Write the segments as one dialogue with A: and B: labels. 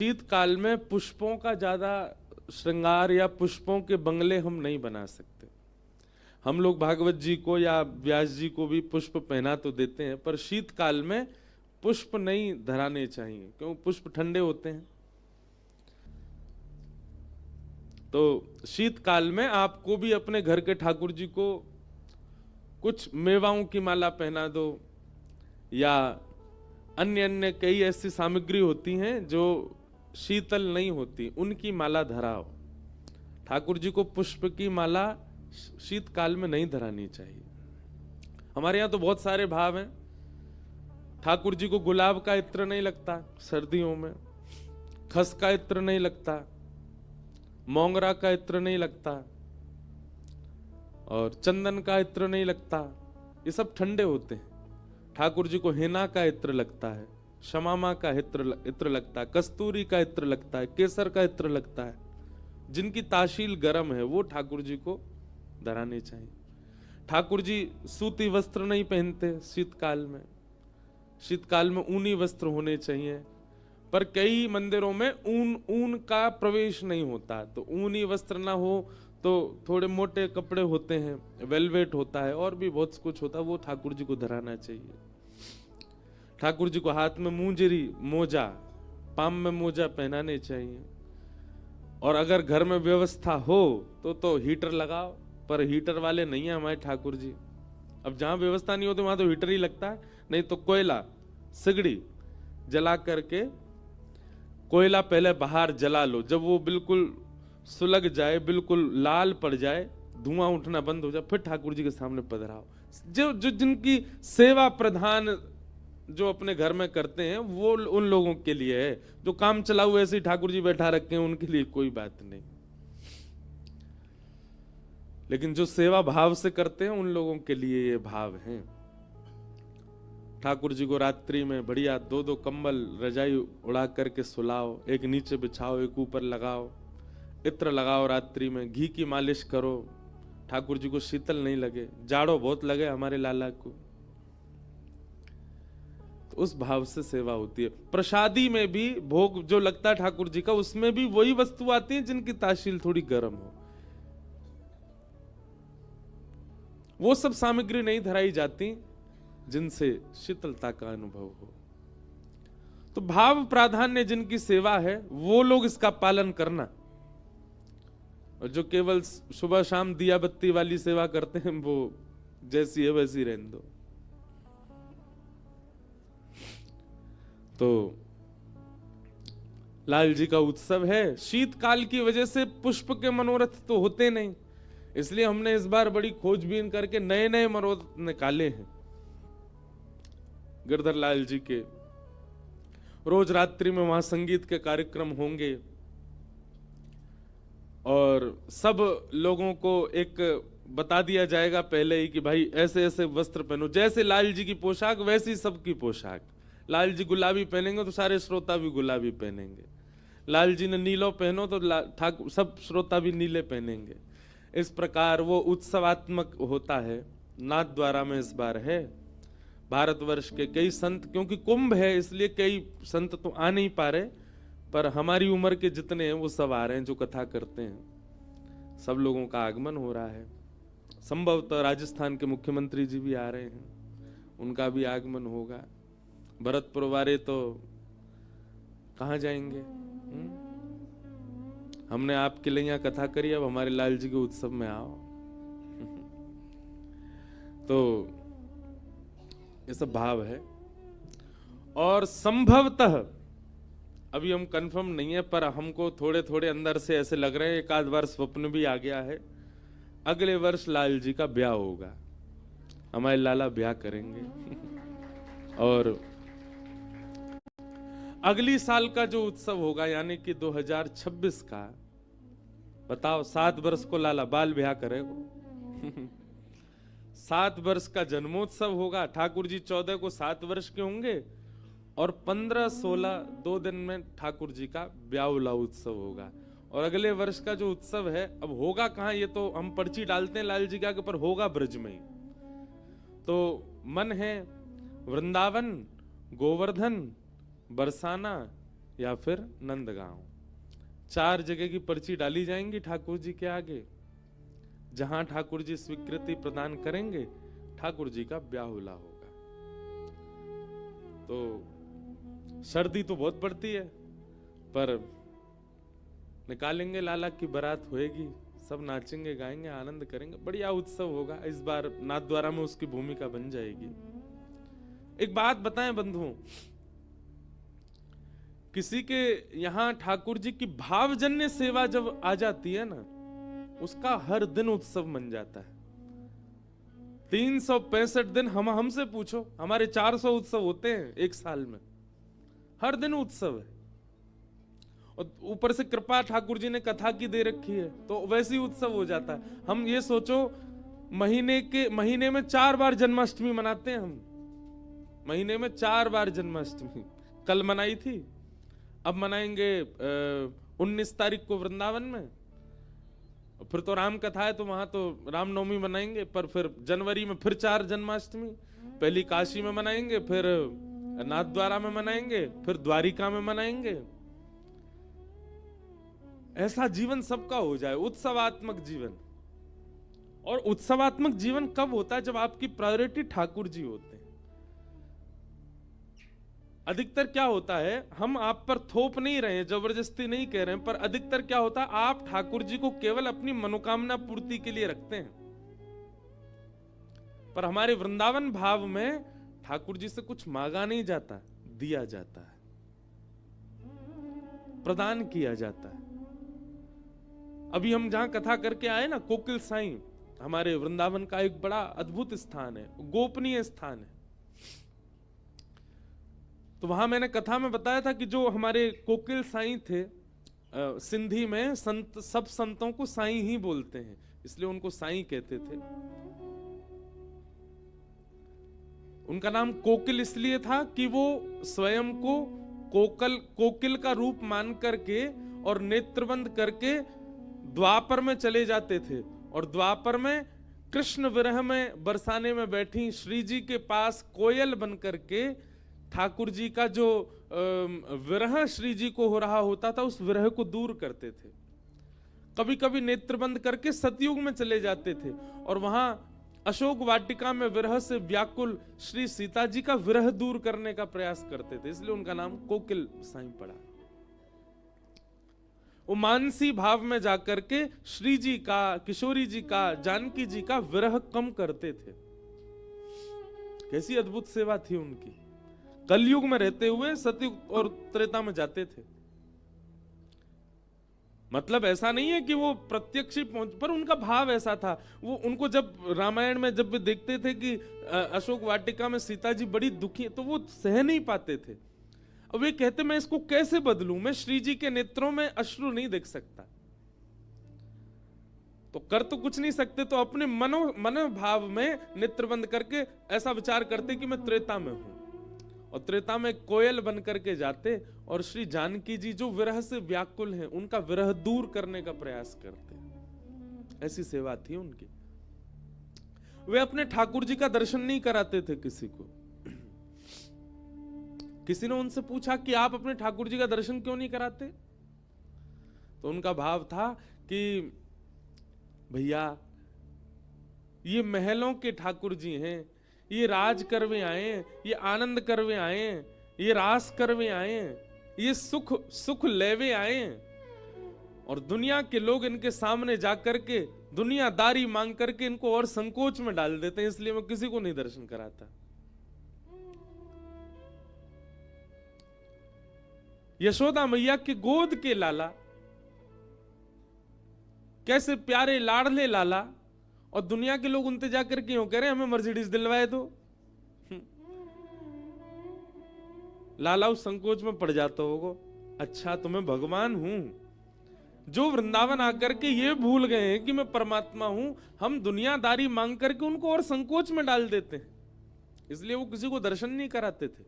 A: शीतकाल में पुष्पों का ज्यादा श्रृंगार या पुष्पों के बंगले हम नहीं बना सकते। हम लोग भागवत जी को या व्यास जी को भी पुष्प पहना तो देते हैं, पर शीतकाल में पुष्प नहीं धराने चाहिए, क्यों? पुष्प ठंडे होते हैं। तो शीतकाल में आपको भी अपने घर के ठाकुर जी को कुछ मेवाओं की माला पहना दो, या अन्य अन्य कई ऐसी सामग्री होती हैं जो शीतल नहीं होती, उनकी माला धराओ। ठाकुर जी को पुष्प की माला शीतकाल में नहीं धरानी चाहिए। हमारे यहां तो बहुत सारे भाव हैं। ठाकुर जी को गुलाब का इत्र नहीं लगता सर्दियों में, खस का इत्र नहीं लगता, मोंगरा का इत्र नहीं लगता, और चंदन का इत्र नहीं लगता। ये सब ठंडे होते हैं। ठाकुर जी को हेना का इत्र लगता है, शमामा का इत्र लगता है, कस्तूरी का इत्र लगता है, केसर का इत्र लगता है। जिनकी ताशील गर्म है वो ठाकुर जी को धराने चाहिए। ठाकुर जी सूती वस्त्र नहीं पहनते शीतकाल में। शीतकाल में ऊनी वस्त्र होने चाहिए, पर कई मंदिरों में ऊन का प्रवेश नहीं होता। तो ऊनी वस्त्र ना हो तो थोड़े मोटे कपड़े होते हैं, वेलवेट होता है, और भी बहुत कुछ होता है, वो ठाकुर जी को धराना चाहिए। ठाकुर जी को हाथ में मुंजरी, मोजा, पाम में मोजा पहनाने चाहिए। और अगर घर में व्यवस्था हो तो हीटर लगाओ, पर हीटर वाले नहीं है हमारे ठाकुर जी। अब जहां व्यवस्था नहीं होती वहां तो हीटर ही लगता है, नहीं तो कोयला, सिगड़ी जला करके कोयला पहले बाहर जला लो। जब वो बिल्कुल सुलग जाए, बिल्कुल लाल पड़ जाए, धुआं उठना बंद हो जाए, फिर ठाकुर जी के सामने पधराओ। जो जो जिनकी सेवा प्रधान जो अपने घर में करते हैं वो उन लोगों के लिए है। जो काम चलाऊ ऐसे ही ठाकुर जी बैठा रखे हैं, उनके लिए कोई बात नहीं। लेकिन जो सेवा भाव से करते हैं उन लोगों के लिए ये भाव है। ठाकुर जी को रात्रि में बढ़िया 2-2 कंबल रजाई उड़ा करके सुलाओ, एक नीचे बिछाओ, एक ऊपर लगाओ, इत्र लगाओ, रात्रि में घी की मालिश करो, ठाकुर जी को शीतल नहीं लगे। जाड़ो बहुत लगे हमारे लाला को, तो उस भाव से सेवा होती है। प्रसादी में भी भोग जो लगता है ठाकुर जी का, उसमें भी वही वस्तु आती है जिनकी ताशील थोड़ी गर्म हो। वो सब सामग्री नहीं धराई जाती जिनसे शीतलता का अनुभव हो। तो भाव प्राधान्य जिनकी सेवा है वो लोग इसका पालन करना, और जो केवल सुबह शाम दिया बत्ती वाली सेवा करते हैं वो जैसी है वैसी रहने दो। तो लाल जी का उत्सव है। शीतकाल की वजह से पुष्प के मनोरथ तो होते नहीं, इसलिए हमने इस बार बड़ी खोजबीन करके नए नए मनोरथ निकाले हैं। गिरधर लाल जी के रोज रात्रि में वहां संगीत के कार्यक्रम होंगे, और सब लोगों को एक बता दिया जाएगा पहले ही कि भाई ऐसे ऐसे वस्त्र पहनो। जैसे लाल जी की पोशाक वैसी सबकी पोशाक। लाल जी गुलाबी पहनेंगे तो सारे श्रोता भी गुलाबी पहनेंगे। लाल जी ने नीलो पहनो तो ठाकुर सब श्रोता भी नीले पहनेंगे। इस प्रकार वो उत्सवात्मक होता है। नाथ द्वारा में इस बार है। भारतवर्ष के कई संत, क्योंकि कुंभ है इसलिए कई संत तो आ नहीं पा रहे, पर हमारी उम्र के जितने हैं वो सब आ रहे हैं जो कथा करते हैं। सब लोगों का आगमन हो रहा है। संभवतः राजस्थान के मुख्यमंत्री जी भी आ रहे हैं, उनका भी आगमन होगा। भरतपुर वाले तो कहाँ जाएंगे? हमने आपके लिए यहाँ कथा करी, अब हमारे लाल जी के उत्सव में आओ। तो ये सब भाव है। और संभवतः अभी हम कंफर्म नहीं है, पर हमको थोड़े थोड़े अंदर से ऐसे लग रहे हैं, एक आध बार स्वप्न भी आ गया है, अगले वर्ष लाल जी का ब्याह होगा। हमारे लाला ब्याह करेंगे। और अगली साल का जो उत्सव होगा यानी कि 2026 का, बताओ 7 वर्ष को लाला बाल ब्याह करेगा। 7 वर्ष का जन्मोत्सव होगा। ठाकुर जी 14 को 7 वर्ष के होंगे, और 15-16 2 दिन में ठाकुर जी का ब्याह उत्सव होगा। और अगले वर्ष का जो उत्सव है, अब होगा कहाँ ये तो हम पर्ची डालते हैं लाल जी का, पर होगा ब्रज में ही। तो मन है वृंदावन, गोवर्धन, बरसाना, या फिर नंदगांव। 4 जगह की पर्ची डाली जाएंगी ठाकुर जी के आगे। जहां ठाकुर जी स्वीकृति प्रदान करेंगे, ठाकुर जी का ब्याहुला होगा। तो सर्दी तो बहुत पड़ती है, पर निकालेंगे, लाला की बारात होएगी, सब नाचेंगे गाएंगे आनंद करेंगे, बढ़िया उत्सव होगा। इस बार नाथद्वारा में उसकी भूमिका बन जाएगी। एक बात बताएं बंधुओं, किसी के यहां ठाकुर जी की भावजन्य सेवा जब आ जाती है ना, उसका हर दिन उत्सव बन जाता है। 365 दिन हमसे पूछो, हमारे 400 उत्सव होते हैं एक साल में, हर दिन उत्सव है। और ऊपर से कृपा ठाकुर जी ने कथा की दे रखी है, तो वैसे ही उत्सव हो जाता है। हम ये सोचो, महीने में 4 बार जन्माष्टमी मनाते हैं हम। महीने में 4 बार जन्माष्टमी, कल मनाई थी, अब मनाएंगे 19 तारीख को वृंदावन में। फिर तो राम कथा है, तो वहां तो रामनवमी मनाएंगे, पर फिर जनवरी में फिर 4 जन्माष्टमी। पहली काशी में मनाएंगे, फिर नाथद्वारा में मनाएंगे, फिर द्वारिका में मनाएंगे। ऐसा जीवन सबका हो जाए, उत्सवात्मक जीवन। और उत्सवात्मक जीवन कब होता है? जब आपकी प्रायोरिटी ठाकुर जी होते हैं। अधिकतर क्या होता है, हम आप पर थोप नहीं रहे हैं, जबरदस्ती नहीं कह रहे हैं, पर अधिकतर क्या होता है, आप ठाकुर जी को केवल अपनी मनोकामना पूर्ति के लिए रखते हैं। पर हमारे वृंदावन भाव में ठाकुर जी से कुछ मांगा नहीं जाता, दिया जाता है, प्रदान किया जाता है। अभी हम जहां कथा करके आए ना, कोकिल साईं हमारे वृंदावन का एक बड़ा अद्भुत स्थान है, गोपनीय स्थान है। तो वहां मैंने कथा में बताया था कि जो हमारे कोकिल साईं थे, सिंधी में संत, सब संतों को साईं ही बोलते हैं, इसलिए उनको साईं कहते थे। उनका नाम कोकिल इसलिए था कि वो स्वयं को कोकिल का रूप मान करके और नेत्रबंद करके द्वापर में चले जाते थे, और द्वापर में कृष्ण विरह में बरसाने में बैठी श्री जी के पास कोयल बन करके ठाकुर जी का जो विरह श्री जी को हो रहा होता था, उस विरह को दूर करते थे। कभी कभी नेत्रबंद करके सतयुग में चले जाते थे, और वहां अशोक वाटिका में विरह से व्याकुल श्री सीता जी का विरह दूर करने का प्रयास करते थे, इसलिए उनका नाम कोकिल साईं पड़ा। वो मानसी भाव में जाकर के श्री जी का, किशोरी जी का, जानकी जी का विरह कम करते थे। कैसी अद्भुत सेवा थी उनकी। कलयुग में रहते हुए सतयुग और त्रेता में जाते थे। मतलब ऐसा नहीं है कि वो प्रत्यक्ष ही पहुंच, पर उनका भाव ऐसा था। वो उनको जब रामायण में जब भी देखते थे कि अशोक वाटिका में सीता जी बड़ी दुखी है, तो वो सह नहीं पाते थे। अब वे कहते मैं इसको कैसे बदलूं, मैं श्री जी के नेत्रों में अश्रु नहीं देख सकता। तो कर तो कुछ नहीं सकते, तो अपने मनोभाव में नेत्र बंद करके ऐसा विचार करते कि मैं त्रेता में हूं, और त्रेता में कोयल बन करके जाते, और श्री जानकी जी जो विरह से व्याकुल हैं, उनका विरह दूर करने का प्रयास करते। ऐसी सेवा थी उनकी। वे अपने ठाकुर जी का दर्शन नहीं कराते थे किसी को। किसी ने उनसे पूछा कि आप अपने ठाकुर जी का दर्शन क्यों नहीं कराते? तो उनका भाव था कि भैया, ये महलों के ठाकुर जी हैं, ये राज करवे आए हैं, ये आनंद करवे आए हैं, ये रास करवे आए हैं, ये सुख लेवे आए हैं, और दुनिया के लोग इनके सामने जाकर के दुनियादारी मांग करके इनको और संकोच में डाल देते हैं, इसलिए मैं किसी को नहीं दर्शन कराता। यशोदा मैया की गोद के लाला, कैसे प्यारे लाडले लाला, और दुनिया के लोग उनसे जाकर क्यों कह रहे हैं हमें मर्सिडीज दिलवाए दो। लाला उस संकोच में पड़ जाता होगा, अच्छा तो मैं भगवान हूं। जो वृंदावन आकर के ये भूल गए हैं कि मैं परमात्मा हूं, हम दुनियादारी मांग करके उनको और संकोच में डाल देते हैं, इसलिए वो किसी को दर्शन नहीं कराते थे।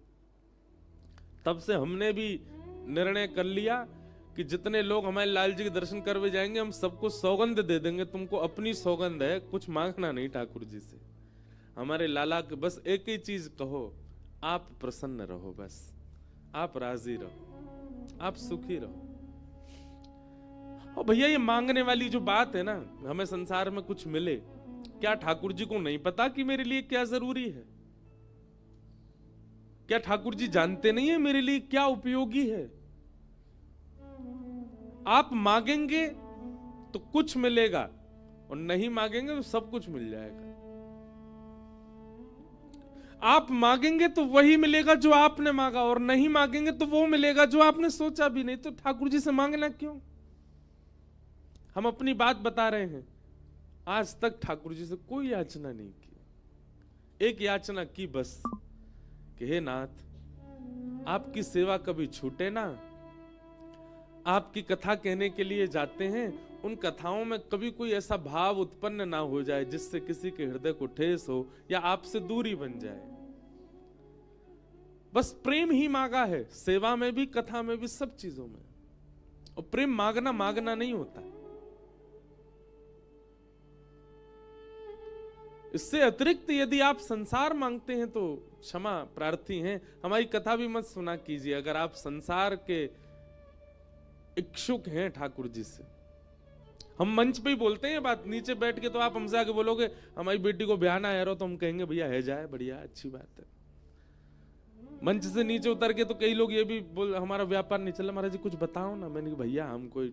A: तब से हमने भी निर्णय कर लिया कि जितने लोग हमारे लाल जी के दर्शन करवे जाएंगे, हम सबको सौगंध दे देंगे, तुमको अपनी सौगंध है, कुछ मांगना नहीं ठाकुर जी से। हमारे लाला के बस एक ही चीज कहो, आप प्रसन्न रहो, बस आप राजी रहो। आप सुखी रहो। और भैया ये मांगने वाली जो बात है ना, हमें संसार में कुछ मिले, क्या ठाकुर जी को नहीं पता कि मेरे लिए क्या जरूरी है? क्या ठाकुर जी जानते नहीं है मेरे लिए क्या उपयोगी है? आप मांगेंगे तो कुछ मिलेगा और नहीं मांगेंगे तो सब कुछ मिल जाएगा। आप मांगेंगे तो वही मिलेगा जो आपने मांगा, और नहीं मांगेंगे तो वो मिलेगा जो आपने सोचा भी नहीं। तो ठाकुर जी से मांगना क्यों? हम अपनी बात बता रहे हैं। आज तक ठाकुर जी से कोई याचना नहीं की। एक याचना की बस कि हे नाथ, आपकी सेवा कभी छूटे ना। आपकी कथा कहने के लिए जाते हैं, उन कथाओं में कभी कोई ऐसा भाव उत्पन्न ना हो जाए जिससे किसी के हृदय को ठेस हो या आपसे दूरी बन जाए। बस प्रेम ही मांगा है, सेवा में भी, कथा में भी, सब चीजों में। और प्रेम मांगना नहीं होता। इससे अतिरिक्त यदि आप संसार मांगते हैं तो क्षमा प्रार्थी हैं, हमारी कथा भी मत सुना कीजिए। अगर आप संसार के इच्छुक हैं ठाकुर जी से, हम मंच पे ही बोलते हैं बात, नीचे बैठ के तो आप हमसे आके बोलोगे हमारी बेटी को ब्याह ना है रहो, तो हम कहेंगे भैया है जाए, बढ़िया, अच्छी बात है। मंच से नीचे उतर के तो कई लोग ये भी बोल हमारा व्यापार नहीं चला, महाराज जी कुछ बताओ ना। मैंने कहा भैया हम कोई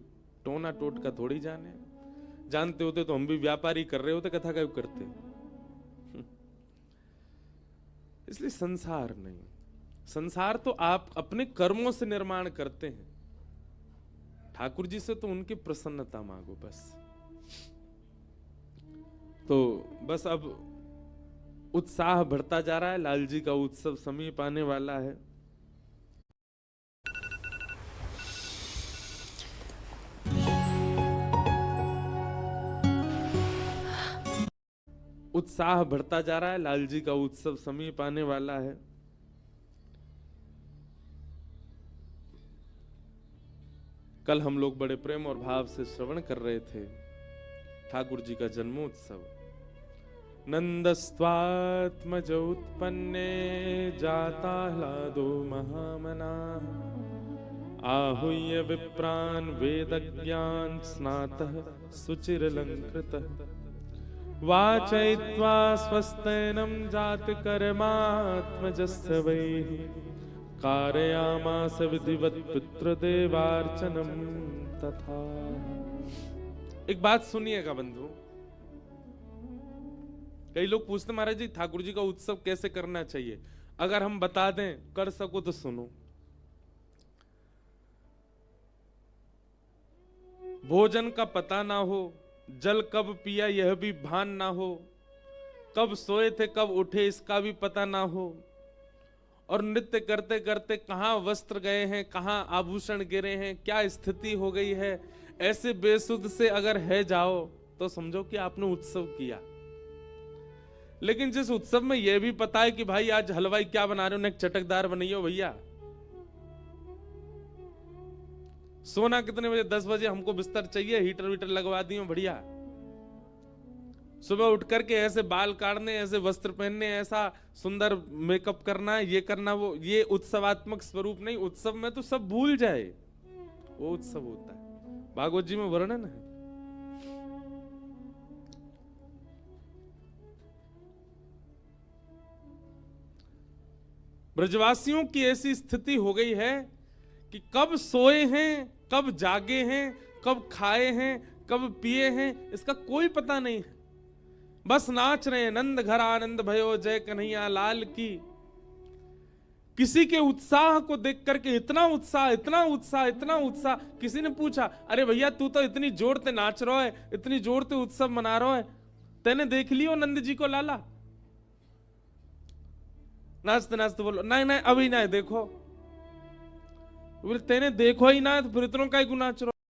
A: टोना टोट का थोड़ी जाने, जानते होते तो हम भी व्यापारी कर रहे होते, कथा का करते। इसलिए संसार नहीं, संसार तो आप अपने कर्मों से निर्माण करते हैं। ठाकुर जी से तो उनकी प्रसन्नता मांगो बस। तो बस अब उत्साह बढ़ता जा रहा है, लाल जी का उत्सव समीप आने वाला है। उत्साह बढ़ता जा रहा है, लाल जी का उत्सव समीप आने वाला है। कल हम लोग बड़े प्रेम और भाव से श्रवण कर रहे थे ठाकुर जी का जन्मोत्सव। नंदस्त्वात्मज उत्पन्ने जाता ह्लादो महामना, आहूय विप्रान् वेदज्ञान स्नातः सुचिरलंकृतः, वाचयित्वा स्वस्तेनं जातकर्मात्मजस्य वैः, कारयामास विधिवत् पितृदेवार्चनम तथा। एक बात सुनिएगा बंधु, कई लोग पूछते महाराज जी ठाकुर जी का उत्सव कैसे करना चाहिए? अगर हम बता दें, कर सको तो सुनो। भोजन का पता ना हो, जल कब पिया यह भी भान ना हो, कब सोए थे कब उठे इसका भी पता ना हो, और नृत्य करते करते कहां वस्त्र गए हैं, कहां आभूषण गिरे हैं, क्या स्थिति हो गई है, ऐसे बेसुध से अगर है जाओ तो समझो कि आपने उत्सव किया। लेकिन जिस उत्सव में यह भी पता है कि भाई आज हलवाई क्या बना रहे हो, एक चटकदार बनाइयो भैया, सोना कितने बजे, 10 बजे हमको बिस्तर चाहिए, हीटर वीटर लगवा दियो बढ़िया, सुबह उठ करके ऐसे बाल काटने, ऐसे वस्त्र पहनने, ऐसा सुंदर मेकअप करना, ये करना, वो, ये उत्सवात्मक स्वरूप नहीं। उत्सव में तो सब भूल जाए, वो उत्सव होता है। भागवत जी में वर्णन है। ब्रजवासियों की ऐसी स्थिति हो गई है कि कब सोए हैं, कब जागे हैं, कब खाए हैं, कब पिए हैं, इसका कोई पता नहीं है। बस नाच रहे हैं, नंद घर आनंद भयो जय कन्हैया लाल की। किसी के उत्साह को देख करके इतना उत्साह, इतना उत्साह, इतना उत्साह। किसी ने पूछा अरे भैया तू तो इतनी जोर से नाच रहा है, इतनी जोर से उत्सव मना रहा है, तेने देख लियो नंद जी को लाला? नाचते नाचते बोलो नहीं नहीं अभी ना देखो। बोले तेने देखो ही ना तो फिर इतनों का ही नाच रहो।